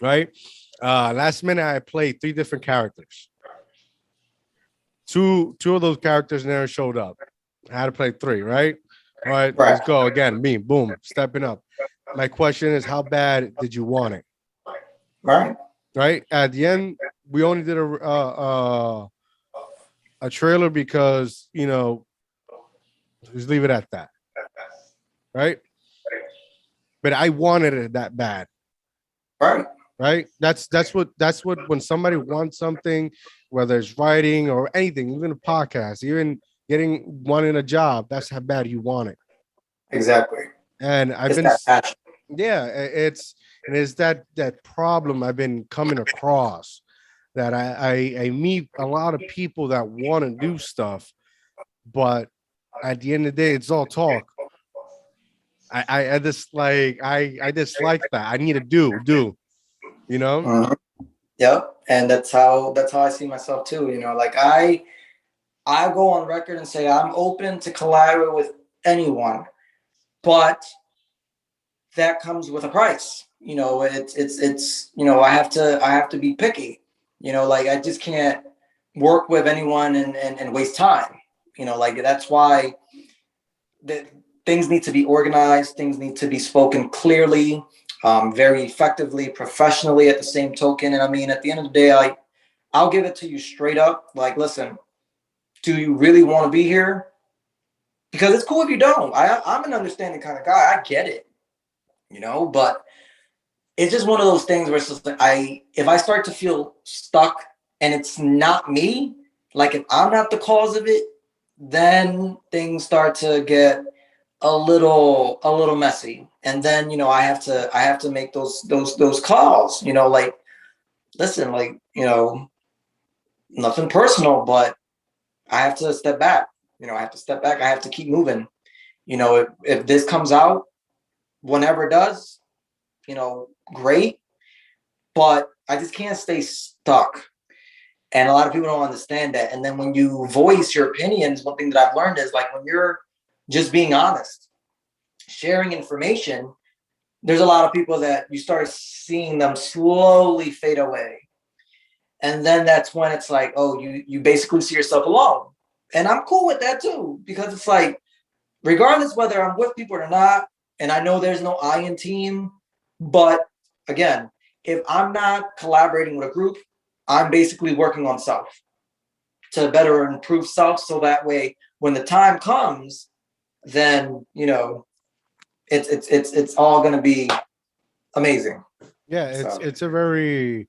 right? Last minute, I played 3 different characters. Two of those characters never showed up. I had to play 3, right? All right, Right. let's go again. Me, boom, stepping up. My question is, how bad did you want it? Right. Right at the end, we only did a trailer because just leave it at that, right? But I wanted it that bad, Right. right? That's what when somebody wants something, whether it's writing or anything, even a podcast, even wanting a job, that's how bad you want it. Exactly. And I've It's been, that passion. yeah, it's that problem I've been coming across that I meet a lot of people that want to do stuff, but at the end of the day, it's all talk. I just like I dislike that. I need to do, you know? Mhm. Yep. And that's how I see myself too. Like I go on record and say I'm open to collaborate with anyone, but that comes with a price. It's I have to be picky. Like I just can't work with anyone and waste time. Like that's why the things need to be organized, things need to be spoken clearly, very effectively, professionally at the same token. And I mean, at the end of the day, I'll give it to you straight up. Like, listen, do you really want to be here? Because it's cool if you don't. I'm an understanding kind of guy. I get it, but it's just one of those things where it's just like if I start to feel stuck and it's not me, like if I'm not the cause of it, then things start to get a little messy. And then I have to make those calls. Like listen, like nothing personal, but I have to step back. I have to step back. I have to keep moving. If this comes out, whenever it does, great. But I just can't stay stuck. And a lot of people don't understand that. And then when you voice your opinions, one thing that I've learned is like when you're just being honest, sharing information, there's a lot of people that you start seeing them slowly fade away. And then that's when it's like, oh, you basically see yourself alone. And I'm cool with that too, because it's like, regardless whether I'm with people or not, and I know there's no I in team, but again, if I'm not collaborating with a group, I'm basically working on self to better improve self. So that way, when the time comes, then it's all going to be amazing. Yeah, So it's a very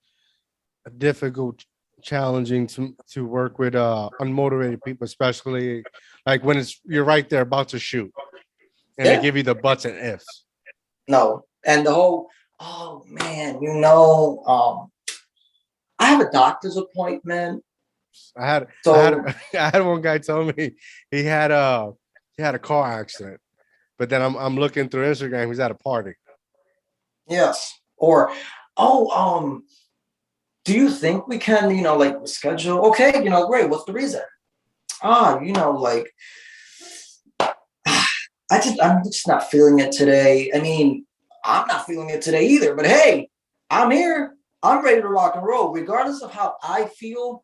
difficult, challenging to work with unmotivated people, especially like when you're right there about to shoot and they yeah, give you the buts and ifs. no, and the whole oh man, I have a doctor's appointment. So I had one guy tell me he had a he had a car accident, but then I'm looking through Instagram, he's at a party. yes, or oh do you think we can like schedule? Okay, great. What's the reason? Like I'm just not feeling it today. I mean, I'm not feeling it today either. But hey, I'm here. I'm ready to rock and roll. Regardless of how I feel,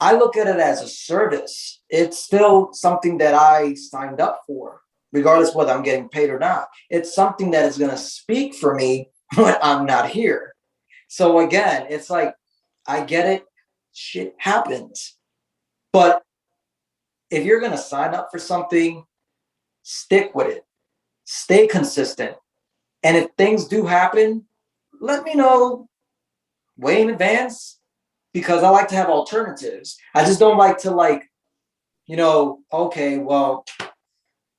I look at it as a service. It's still something that I signed up for. regardless whether I'm getting paid or not. It's something that is going to speak for me when I'm not here. So again, it's like, I get it. Shit happens. But if you're going to sign up for something, stick with it. Stay consistent. And if things do happen, let me know way in advance, because I like to have alternatives. I just don't like to okay, well,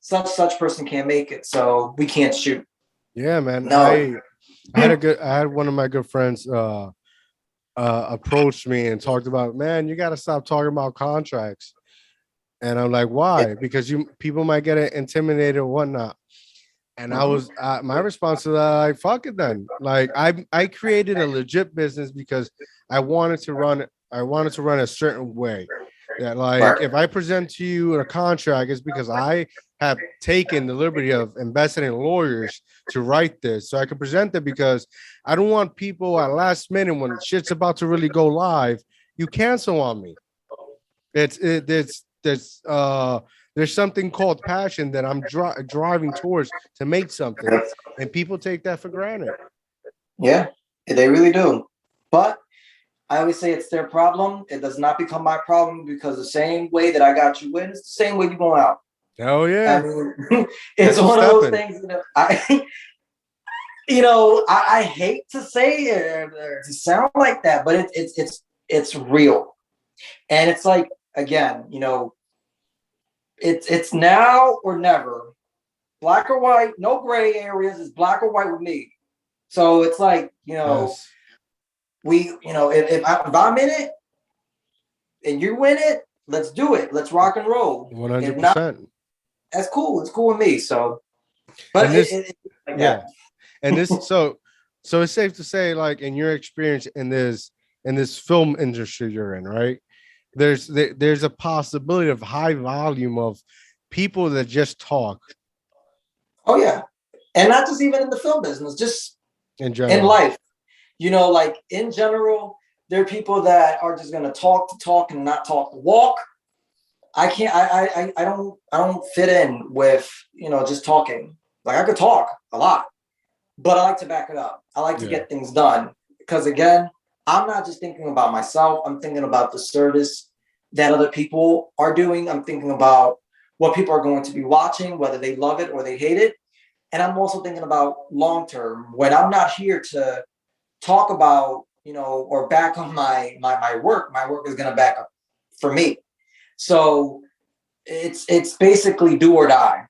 such person can't make it, so we can't shoot. Yeah, man. No. I had one of my good friends approached me and talked about, man, you got to stop talking about contracts. And I'm like, why? Because people might get intimidated or whatnot. And I was my response to that, like, fuck it then. Like I created a legit business because I wanted to run a certain way. That like if I present to you a contract, it's because I have taken the liberty of investing in lawyers to write this. So I can present it, because I don't want people at last minute when shit's about to really go live, you cancel on me. There's something called passion that I'm driving towards to make something, and people take that for granted. Yeah, they really do. But I always say it's their problem. It does not become my problem, because the same way that I got you in, it's the same way you're going out. Hell yeah. I mean, it's one of those things that I hate to say it or to sound like that, but it's real. And it's like, again, it's now or never. Black or white, no gray areas. It's black or white with me. So it's like, Yes. if I'm in it and you win it, let's do it. Let's rock and roll. 100%. That's cool. It's cool with me. So, but And this, like yeah. that. And this, so it's safe to say, like, in your experience in this film industry you're in, right? There's a possibility of high volume of people that just talk. Oh yeah, and not just even in the film business, just In general, in life. Like in general, there are people that are just gonna talk to talk and not talk to walk. I can't. I don't fit in with just talking. Like I could talk a lot, but I like to back it up. I like to get things done, because again, I'm not just thinking about myself. I'm thinking about the service that other people are doing. I'm thinking about what people are going to be watching, whether they love it or they hate it. And I'm also thinking about long term, when I'm not here to talk about, or back on my work. My work is going to back up for me. So it's basically do or die,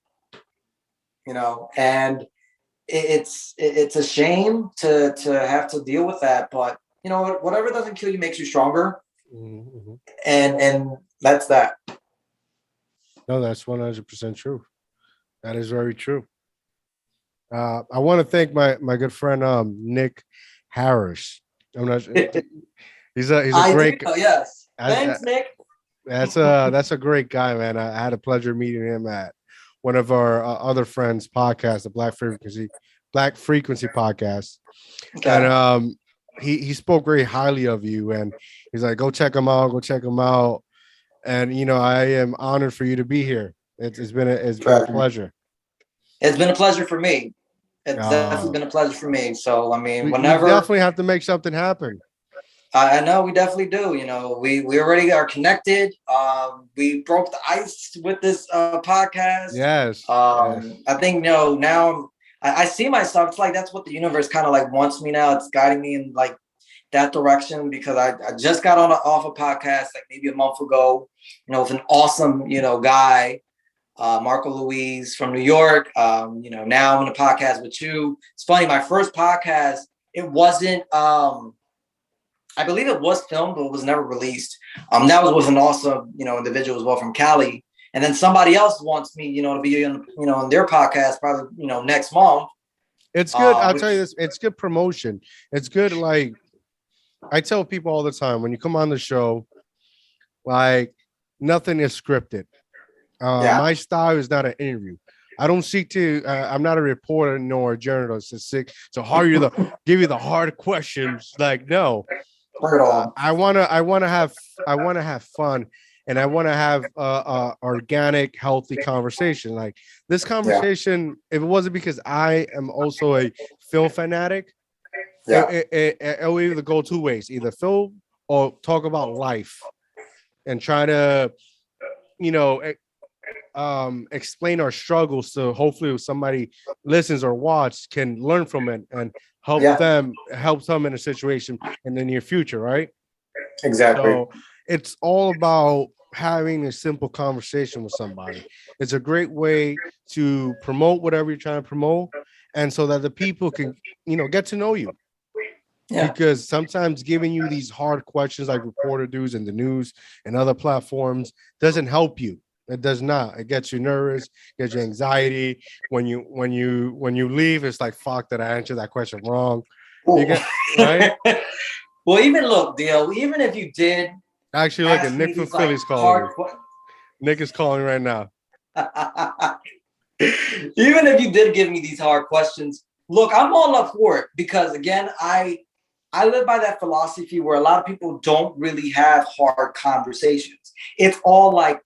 and it's a shame to have to deal with that, but whatever doesn't kill you makes you stronger. mm-hmm. And that's that. No, that's 100% true. That is very true. I want to thank my good friend Nick Harris. I'm not. He's a great. Yes. Thanks, Nick. That's a great guy, man. I had a pleasure meeting him at one of our other friends' podcast, the Black Frequency podcast, Okay. and he spoke very highly of you, and he's like, go check him out, and I am honored for you to be here. It's been a pleasure. It's been a pleasure for me. It's definitely been a pleasure for me. So I mean, we whenever definitely have to make something happen. I know we definitely do. We already are connected. We broke the ice with this podcast. Yes. I think now I see myself. It's like that's what the universe kind of like wants me now. It's guiding me in like that direction, because I just got off a podcast like maybe a month ago. With an awesome guy, Marco Luis from New York. Now I'm in a podcast with you. It's funny. My first podcast, it wasn't. I believe it was filmed, but it was never released. That was with an awesome, individual as well from Cali. And then somebody else wants me, to be on their podcast probably, next month. It's good. I'll tell you this. It's good promotion. It's good. Like I tell people all the time, when you come on the show, like nothing is scripted. My style is not an interview. I don't seek to. I'm not a reporter nor a journalist to give you the hard questions. Like no. I want to have fun and I want to have a organic, healthy conversation. Like this Yeah. conversation, if it wasn't because I am also a film fanatic, Yeah. it will either go two ways: either film or talk about life and try to, you know, explain our struggles, so hopefully if somebody listens or watch can learn from it and Yeah. help them in a situation in the near future, right? Exactly. So it's all about having a simple conversation with somebody. It's a great way to promote whatever you're trying to promote, and so that the people can, get to know you. Yeah. Because sometimes giving you these hard questions like reporter dues in the news and other platforms doesn't help you. It does not. It gets you nervous, gets you anxiety. When you leave, it's like, fuck, that I answered that question wrong. You Ooh. get right. Well, even look, Dio, even if you did Actually, look at ask me Nick from these like Philly's calling me. hard Nick is calling right now. even if you did give me these hard questions, look, I'm all up for it because again, I live by that philosophy where a lot of people don't really have hard conversations. It's all like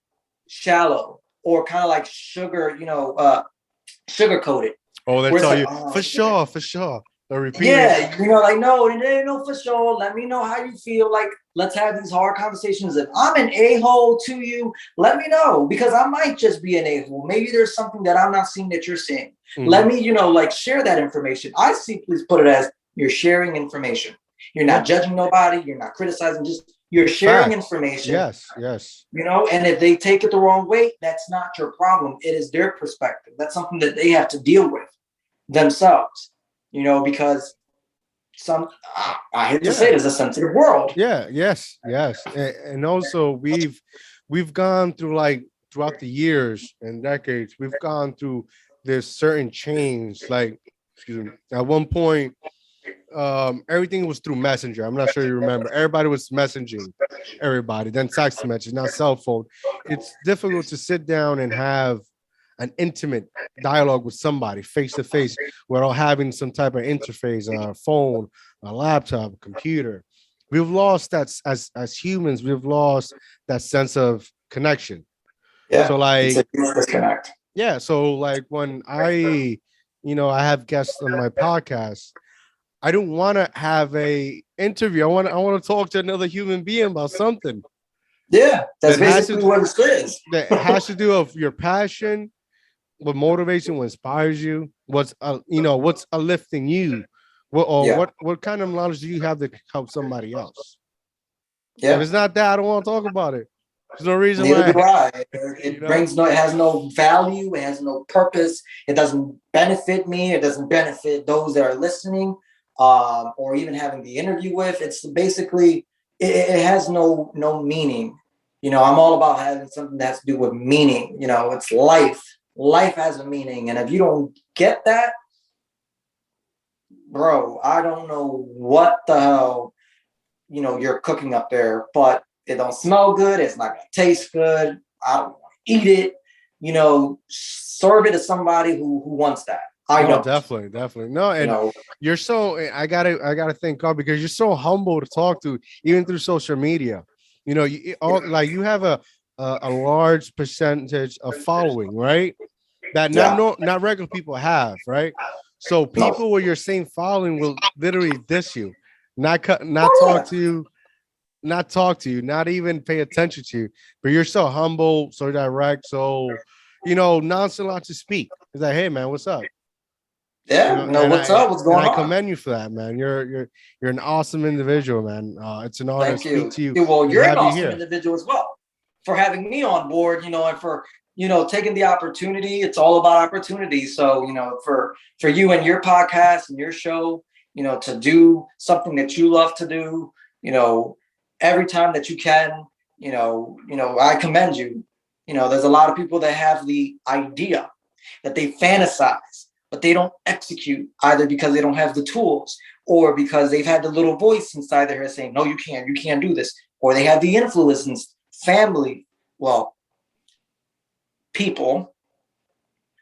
shallow or kind of like sugar, sugar coated. Oh, they Where it's tell like, you oh, for sure, for sure. They'll repeat it. yeah, like no, it ain't no for sure. Let me know how you feel. Like, let's have these hard conversations. If I'm an a-hole to you, let me know because I might just be an a-hole. Maybe there's something that I'm not seeing that you're seeing. Let Mhm. me, like share that information. I simply put it as you're sharing information. You're not Yeah, judging nobody. You're not criticizing. Just you're sharing facts. information. Yes, yes. And if they take it the wrong way, that's not your problem. It is their perspective. That's something that they have to deal with themselves. Because I hate to say Yeah, it, is a sensitive world. yeah, yes, yes. And also we've gone through, like, throughout the years and decades, we've gone through this certain change. Like, excuse me, at one point, everything was through messenger. I'm not sure you remember. Everybody was messaging everybody, then text message, now cell phone. It's difficult to sit down and have an intimate dialogue with somebody face to face without having some type of interface, a phone, a laptop, a computer. We've lost that. As humans, we've lost that sense of connection. So, Yeah, it's a like, huge disconnect. yeah, so like when I have guests on my podcast, I don't want to have a interview. I want to talk to another human being about something Yeah, that's that has basically to what it is. do of your passion, what motivates you, what inspires you, what's uplifting you, Yeah, what kind of knowledge do you have that can help somebody else. If yeah. it's not that, I don't want to talk about it. There's no reason Neither do why. I. you It know brings no. It has no value. It has no purpose. It doesn't benefit me. It doesn't benefit those that are listening, or even having the interview with. It's basically it has no meaning. I'm all about having something that has to do with meaning. It's life. Life has a meaning, and if you don't get that, bro, I don't know what the hell you're cooking up there, but it don't smell good. It's not gonna taste good. I don't want to eat it. Serve it to somebody who wants that. I No, don't. definitely, definitely. No, You and know, you're so I gotta thank God because you're so humble to talk to, even through social media. You have a large percentage of following, right? That not yeah, no not regular people have, right? So no, people with your same following will literally diss you, not oh talk yeah, to you, not even pay attention to you. But you're so humble, so direct, so nonchalant to speak. It's like, hey man, what's up? yeah. And What's I up? What's and going I on? commend you for that, man. You're an awesome individual, man. It's an honor to Thank speak you. to you Well, and you're an have you awesome here. individual as well for having me on board. And for taking the opportunity. It's all about opportunity. So for you and your podcast and your show, to do something that you love to do, every time that you can, I commend you. There's a lot of people that have the idea that they fantasize, but they don't execute either because they don't have the tools or because they've had the little voice inside their head saying, no, you can't do this. Or they have the influence and family, well, people,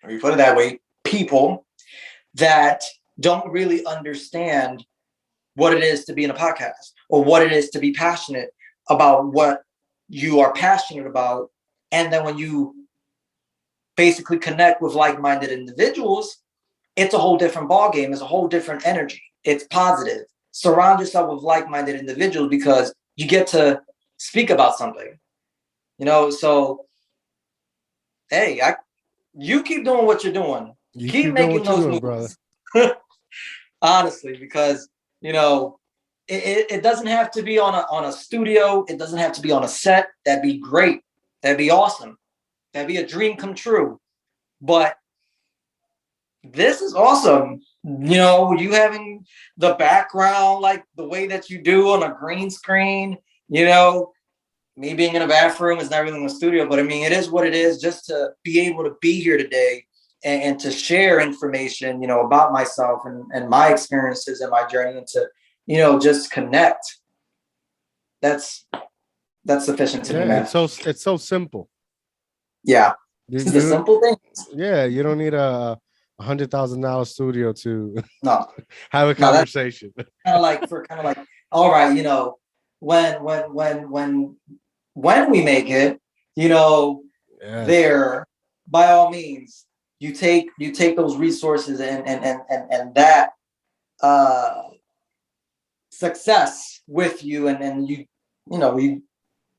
or you put it that way, people that don't really understand what it is to be in a podcast or what it is to be passionate about what you are passionate about. And then when you basically connect with like-minded individuals, it's a whole different ballgame. It's a whole different energy. It's positive. Surround yourself with like-minded individuals because you get to speak about something, you know. So, hey, you keep doing what you're doing. You Keep keep doing making what you're those doing, brother. moves. Honestly, because you know, it doesn't have to be on a studio. It doesn't have to be on a set. That'd be great. That'd be awesome. That'd be a dream come true. But this is awesome. You know, you having the background like the way that you do on a green screen, you know, me being in a bathroom is not really in the studio, but I mean, it is what it is. Just to be able to be here today and to share information, you know, about myself and my experiences and my journey and to, you know, just connect. That's sufficient to me, Yeah, man. it's so simple. Yeah. You, The you simple things. yeah, you don't need a $100,000 studio to No, have a no, that's conversation. kind of like, all right, you know, when we make it, you know, Yes. there, by all means, you take those resources and that uh success with you, and you know, you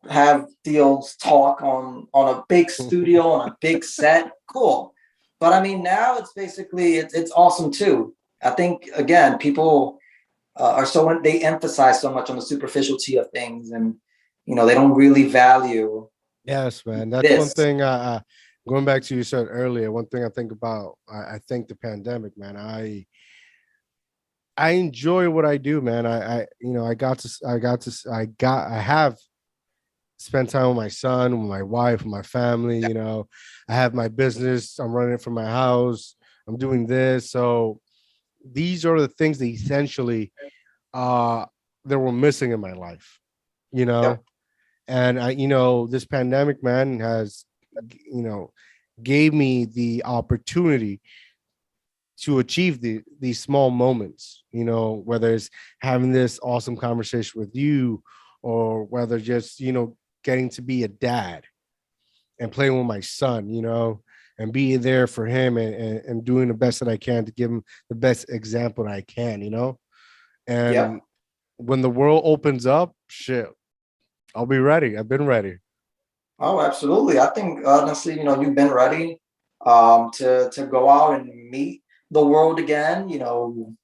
have deals talk on a big studio on a big set. Cool. But I mean, now it's basically it's awesome too. I think again, people are so, they emphasize so much on the superficiality of things, and you know, they don't really value Yes, man. That's one this. thing. Going back to you said earlier, one thing I think about. I think the pandemic, man. I enjoy what I do, man. you know, I have spent time with my son, with my wife, with my family. You know, I have my business. I'm running it from my house. I'm doing this. So these are the things that essentially uh that were missing in my life. You Yep. know, and I, you know, this pandemic, man, has, you know, gave me the opportunity to achieve these small moments, you know, whether it's having this awesome conversation with you or whether just, you know, getting to be a dad and playing with my son, you know, and being there for him and doing the best that I can to give him the best example that I can, you know. Yep. And when the world opens up, shit, I'll be ready. I've been ready. Oh, absolutely. I think honestly, you know, you've been ready to go out and meet the world again, you know,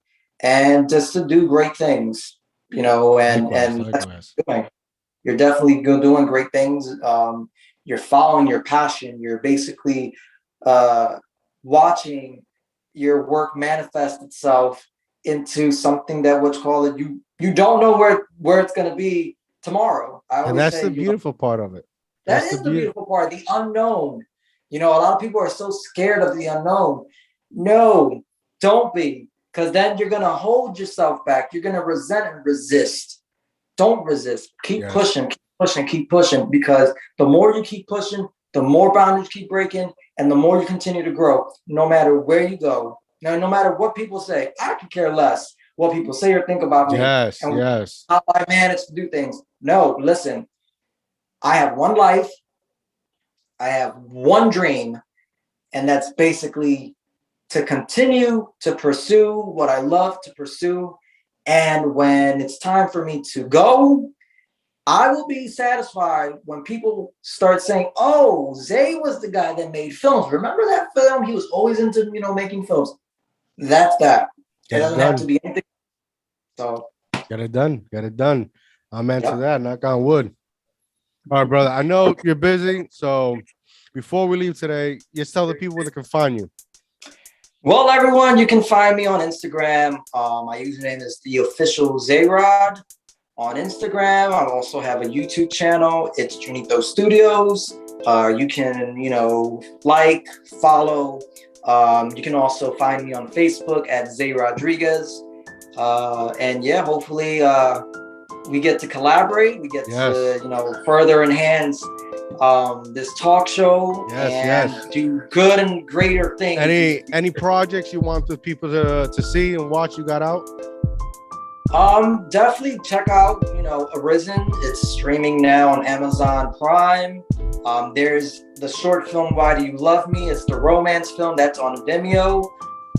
and just to do great things, you know, Likewise, and that's what likewise. you're doing. You're definitely doing great things. You're following your passion. You're basically uh, watching your work manifest itself into something that what's called it. You don't know where it's going to be tomorrow. I And always that's say, the you know, beautiful part of it. that That's the is the beauty. beautiful part, the unknown. You know, a lot of people are so scared of the unknown. No, don't be, because then you're going to hold yourself back. You're going to resent and resist. Don't resist. Keep Yes. pushing, keep pushing, keep pushing, because the more you keep pushing, the more boundaries keep breaking, and the more you continue to grow, no matter where you go. Now, no matter what people say, I could care less what people say or think about me Yes. and Yes. how I manage to do things. No, listen, I have one life, I have one dream, and that's basically to continue to pursue what I love to pursue. And when it's time for me to go, I will be satisfied when people start saying, "Oh, Zay was the guy that made films. Remember that film? He was always into, you know, making films." That's that. It Get it doesn't have to done. be anything. So, Get it done. Get it done. Amen to yep. that. Knock on wood. All right, brother. I know you're busy. So before we leave today, just tell the people where they can find you. Well, everyone, you can find me on Instagram. My username is the official Zayrod on Instagram. I also have a YouTube channel. It's Junito Studios. You can, you know, like, follow. You can also find me on Facebook at Zay Rodriguez. And yeah, hopefully we get to collaborate. We get Yes. to, you know, further enhance this talk show Yes. and Yes. do good and greater things. Any projects you want the people to see and watch you got out? Definitely check out, Arisen. It's streaming now on Amazon Prime. There's the short film Why Do You Love Me? It's the romance film that's on Vimeo.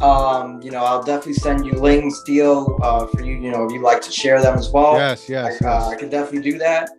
I'll definitely send you links, Dio, for you, if you'd like to share them as well. Yes, yes, yes. I could definitely do that.